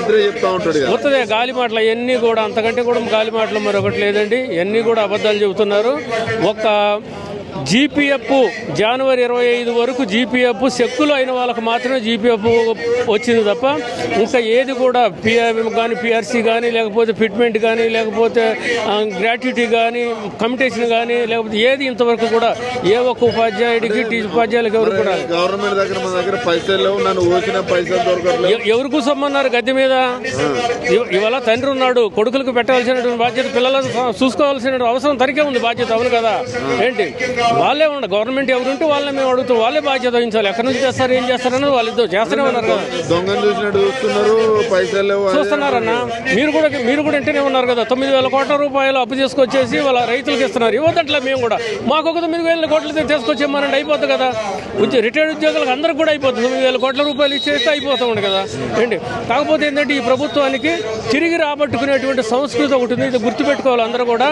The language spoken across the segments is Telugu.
మంత్రి చెప్తా ఉంటాడు కదా. వస్తుంది గాలి మాటలు అవన్నీ కూడా, అంతకంటే కూడా గాలి మాటలు మరొకటి లేదండి. ఇవన్నీ కూడా అబద్ధాలు చెబుతున్నారు. ఒక జీపీఎఫ్ జనవరి 25 వరకు జీపీఎఫ్ చెక్కులు అయిన వాళ్ళకి మాత్రమే జీపీఎఫ్ వచ్చింది తప్ప ఇంకా ఏది కూడా పిఆర్ఎం కానీ పిఆర్సీ కానీ లేకపోతే ఫిట్మెంట్ కానీ లేకపోతే గ్రాట్యుటీ కానీ కమిటేషన్ కానీ లేకపోతే ఏది ఇంతవరకు కూడా ఏ ఒక్క ఉపాధ్యాయుడికి ఉపాధ్యాయులకు ఎవరు కూడా గవర్నమెంట్ దగ్గర మన దగ్గర పైసలు లేవు, నన్ను వచ్చిన పైసలు దొరకట్లేదు. ఎవరు కూర్చోమన్నారు గద్దె మీద? ఇవాళ తండ్రి ఉన్నాడు, కొడుకులకు పెట్టాల్సినటువంటి బాధ్యత పిల్లలను చూసుకోవాల్సిన అవసరం తనకే ఉంది బాధ్యత. అవును కదా? ఏంటి వాళ్ళే ఉండ గవర్నమెంట్ ఎవరుంటే వాళ్ళే మేము అడుగుతాం, వాళ్ళే బాధ్యత వహించాలి. ఎక్కడి నుంచి చేస్తారు ఏం చేస్తారని వాళ్ళిద్దరు చేస్తూనే ఉన్నారు కదా. దొంగను చూసినట్టు చూస్తున్నారు, పైసలు చూస్తున్నారన్న. మీరు కూడా ఇంటనే ఉన్నారు కదా. 9,000 కోట్ల రూపాయలు అప్పు తీసుకొచ్చేసి వాళ్ళ రైతులకు ఇస్తున్నారు. ఇవ్వదంట్లా మేము కూడా మాకు ఒక 9,000 కోట్లు తీసుకొచ్చేమనండి అయిపోతుంది కదా. రిటైర్డ్ ఉద్యోగులకు అందరికి కూడా అయిపోతుంది. 9,000 కోట్ల రూపాయలు ఇచ్చేస్తే అయిపోతూ ఉంది కదా. ఏంటి కాకపోతే ఏంటంటే ఈ ప్రభుత్వానికి తిరిగి రాబట్టుకునేటువంటి సంస్కృతి ఒకటి ఉంది. ఇది గుర్తుపెట్టుకోవాలి అందరూ కూడా.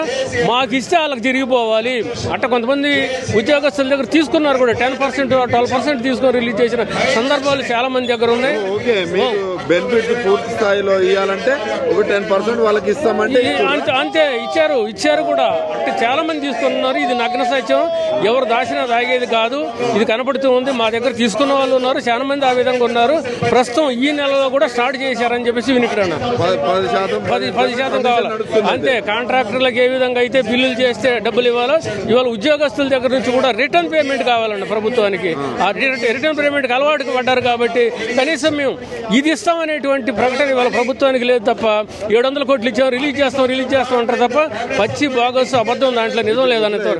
మాకు ఇస్తే వాళ్ళకి తిరిగిపోవాలి. అట్ట కొంతమంది ఉద్యోగస్తుల దగ్గర తీసుకున్నారు కూడా 10% 12% తీసుకొని రిలీజ్ చేసిన సందర్భాలు చాలా మంది దగ్గర ఉన్నాయి. ఓకే, మీకు బెనిఫిట్ పూర్తి స్థాయిలో ఇవ్వాలంటే ఒక 10% వాళ్ళకి ఇస్తామంటే అంతే ఇచ్చారు కూడా. అంటే చాలా మంది తీసుకున్నారు. ఇది నగ్న సత్యం, ఎవరు దాచినా తాగేది కాదు. ఇది కనపడుతూ ఉంది. మా దగ్గర తీసుకున్న వాళ్ళు ఉన్నారు, చాలా మంది ఆ విధంగా ఉన్నారు. ప్రస్తుతం ఈ నెలలో కూడా స్టార్ట్ చేశారని చెప్పేసి వినికిరాను. 10% కావాలి అంతే. కాంట్రాక్టర్లకు ఏ విధంగా అయితే బిల్లులు చేస్తే డబ్బులు ఇవ్వాలో ఇవాళ ఉద్యోగస్తుల దగ్గర నుంచి కూడా రిటర్న్ పేమెంట్ కావాలండి ప్రభుత్వానికి. ఆ రిటర్న్ పేమెంట్కి అలవాటుకు పడ్డారు కాబట్టి కనీసం మేము ఇది ఇస్తామనేటువంటి ప్రకటన ఇవాళ ప్రభుత్వానికి లేదు తప్ప 700 కోట్లు ఇచ్చాం రిలీజ్ చేస్తాం అంటారు తప్ప పచ్చి బాగోసు అబద్ధం, దాంట్లో నిజం లేదన్నతో.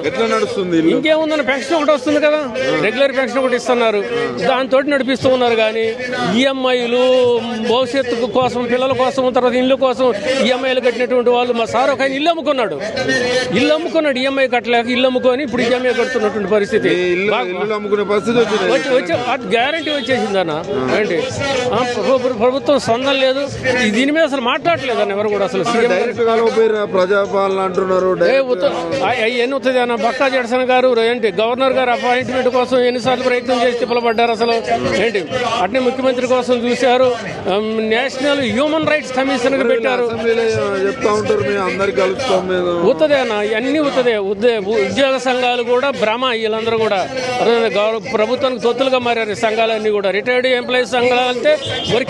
ఎట్లా నడుస్తుంది? ఇంకేముందని పెన్షన్ ఒకటి వస్తుంది కదా, రెగ్యులర్ పెన్షన్ ఒకటి ఇస్తున్నారు, దాంతో నడిపిస్తూ ఉన్నారు. కానీ ఈఎంఐలు భవిష్యత్తు కోసం, పిల్లల కోసం, తర్వాత ఇల్లు కోసం ఈఎంఐలు కట్టినటువంటి వాళ్ళు, మా సార్ ఒక ఆయన ఇల్లు అమ్ముకున్నాడు ఈఎంఐ కట్టలేక ఇల్లు అమ్ముకొని ఇప్పుడు ఈఎంఐ కడుతున్నటువంటి పరిస్థితి. గ్యారంటీ వచ్చేసింది అన్న. ఏంటి ప్రభుత్వం స్పందన లేదు. దీని మీద అసలు మాట్లాడలేదన్న ఎవరు కూడా. అసలు ప్రజాపాలన అంటున్నారు. ఎన్ని అవుతుంది అన్న. బక్కా జడ్సన్ గారు ఏంటి గవర్నర్ గారు అపాయింట్మెంట్ కోసం ఎన్నిసార్లు ప్రయత్నం చేసి తిప్పలబడ్డారు అసలు. ఏంటి అట్నే ముఖ్యమంత్రి కోసం చూశారు. నేషనల్ హ్యూమన్ రైట్స్ కమిషన్ గా పెట్టారు. చెప్తా ఉంటారు ఉత్తదే అన్న, అన్ని ఉత్తదే. ఉద్యోగ సంఘాలు కూడా భ్రమ. వీళ్ళందరూ కూడా ప్రభుత్వానికి తొత్తులుగా మారారు. సంఘాలన్నీ కూడా రిటైర్డ్ ఎంప్లాయీస్ సంఘాలు అంటే వర్కింగ్